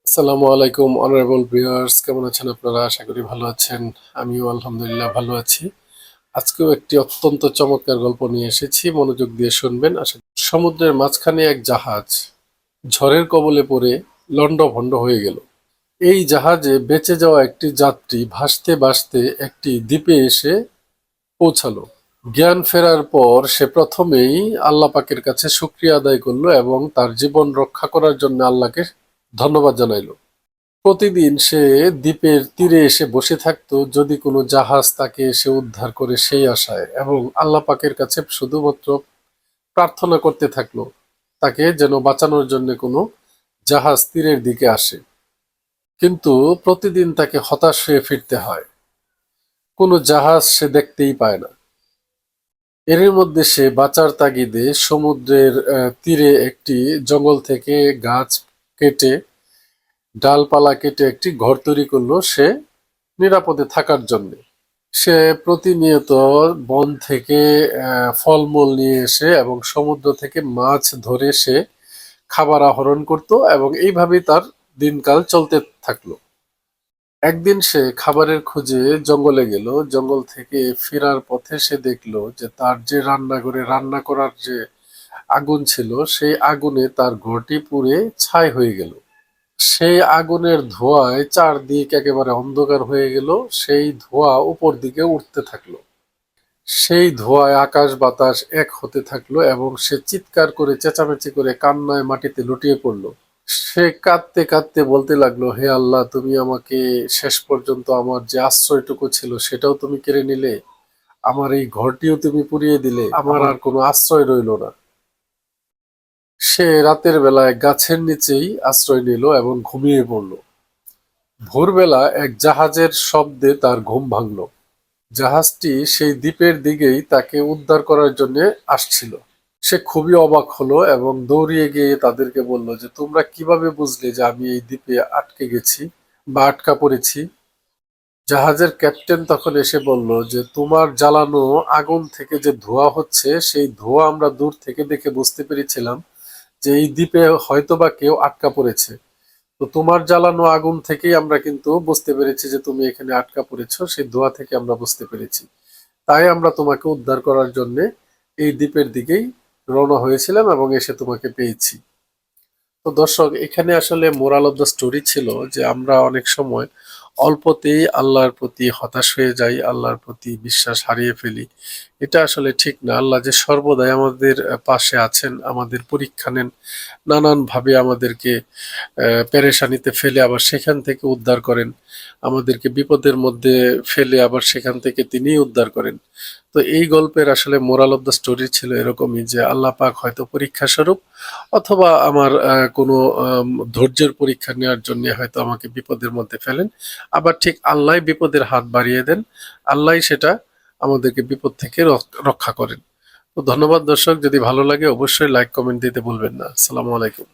আসসালামু আলাইকুম honourable viewers, কেমন আছেন আপনারা? আশা করি ভালো আছেন। আমিও আলহামদুলিল্লাহ ভালো আছি। আজকেও একটি অত্যন্ত চমৎকার গল্প নিয়ে এসেছি, মনোযোগ দিয়ে শুনবেন। সমুদ্রের মাঝখানে এক জাহাজ ঝড়ের কবলে পড়ে লণ্ডভণ্ড হয়ে গেল। এই জাহাজে বেঁচে যাওয়া একটি যাত্রী ভাসতে ভাসতে একটি দ্বীপে এসে পৌঁছালো। জ্ঞান ফেরার পর সে প্রথমেই আল্লাহ পাকের কাছে শুকরিয়া আদায় করলো এবং তার জীবন রক্ষা করার জন্য আল্লাহকে ধন্যবাদ জানাইলো। প্রতিদিন সে দ্বীপের তীরে এসে বসে থাকতো যদি কোনো জাহাজ তাকে এসে উদ্ধার করে সেই আশায়, এবং আল্লাহ পাকের কাছে শুধুমাত্র প্রার্থনা করতে থাকলো তাকে যেন বাঁচানোর জন্য কোনো জাহাজ তীরের দিকে আসে। কিন্তু প্রতিদিন তাকে হতাশ হয়ে ফিরতে হয়, কোনো জাহাজ সে দেখতেই পায় না। এর মধ্যে সে বাঁচার তাগিদে সমুদ্রের তীরে একটি জঙ্গল থেকে গাছ কেটে ডালপালা কেটে একটি ঘর তৈরি করলো সে নিরাপদে থাকার জন্য। সে প্রতিনিয়ত বন থেকে ফলমূল নিয়ে এসে এবং সমুদ্র থেকে মাছ ধরে সে খাবার আহরণ করত, এবং এইভাবেই তার দিনকাল চলতে থাকলো। একদিন সে খাবারের খোঁজে জঙ্গলে গেল। জঙ্গল থেকে ফেরার পথে সে দেখলো যে তার যে রান্নাঘরে রান্না করার যে আগুন ছিল, সেই আগুনে তার ঘরটি পুড়ে ছাই হয়ে গেল। সেই আগুনের ধোঁয়ায় চারদিক একেবারে অন্ধকার হয়ে গেল। সেই ধোঁয়া উপর দিকে উঠতে থাকলো। সেই ধোঁয়ায় আকাশ বাতাস এক হতে থাকলো এবং সে চিৎকার করে চেঁচামেচি করে কান্নায় মাটিতে লুটিয়ে পড়লো। সে কাঁদতে কাঁদতে বলতে লাগলো, হে আল্লাহ, তুমি আমাকে শেষ পর্যন্ত আমার যে আশ্রয়টুকু ছিল সেটাও তুমি কেড়ে নিলে, আমার এই ঘরটিও তুমি পুড়িয়ে দিলে, আমার আর কোনো আশ্রয় রইল না। সে রাতের বেলায় গাছের নিচেই আশ্রয় নিল এবং ঘুমিয়ে পড়ল। ভোরবেলা এক জাহাজের শব্দে তার ঘুম ভাঙল। জাহাজটি সেই দ্বীপের দিকেই তাকে উদ্ধার করার জন্য আসছিল। সে খুবই অবাক হলো এবং দৌড়িয়ে গিয়ে তাদেরকে বলল যে, তোমরা কিভাবে বুঝলে যে আমি এই দ্বীপে আটকে গেছি বা আটকা পড়েছি? জাহাজের ক্যাপ্টেন তখন এসে বলল যে, তোমার জ্বালানো আগুন থেকে যে ধোঁয়া হচ্ছে, সেই ধোঁয়া আমরা দূর থেকে দেখে বুঝতে পেরেছিলাম যে এই দ্বীপে হয়তোবা কেউ আটকা পড়েছে। তো তোমার জ্বালানো আগুন থেকেই আমরা কিন্তু বুঝতে পেরেছি যে তুমি এখানে আটকা পড়েছো, সেই ধোঁয়া থেকে আমরা বুঝতে পেরেছি। তাই আমরা তোমাকে উদ্ধার করার জন্য এই দ্বীপের দিকেই রওনা হয়েছিলাম এবং এসে তোমাকে পেয়েছি। তো দর্শক, এখানে আসলে মোরাল অফ দ্য স্টোরি ছিল যে আমরা অনেক সময় অল্পতেই আল্লাহর প্রতি হতাশ হয়ে যাই, আল্লাহর প্রতি বিশ্বাস হারিয়ে ফেলি। এটা আসলে ঠিক না। আল্লাহ যে সর্বদাই আমাদের পাশে আছেন, আমাদের পরীক্ষা নেন, নানানভাবে আমাদেরকে পেরেশানিতে ফেলে আবার সেখান থেকে উদ্ধার করেন, আমাদেরকে বিপদের মধ্যে ফেলে আবার সেখান থেকে তিনিই উদ্ধার করেন। তো এই গল্পের আসলে মোরাল অফ দ্য স্টোরি ছিল এরকমই যে আল্লাহ পাক হয়তো পরীক্ষা স্বরূপ অথবা আমার কোনো ধৈর্যের পরীক্ষা নেওয়ার জন্য হয়তো আমাকে বিপদের মধ্যে ফেলেন, আবার ঠিক আল্লাহ বিপদের হাত বাড়িয়ে দেন, আল্লাহ সেটা আমাদেরকে বিপদ থেকে রক্ষা করেন। তো ধন্যবাদ দর্শক, যদি ভালো লাগে অবশ্যই লাইক কমেন্ট দিতে ভুলবেন না। আসসালামু আলাইকুম।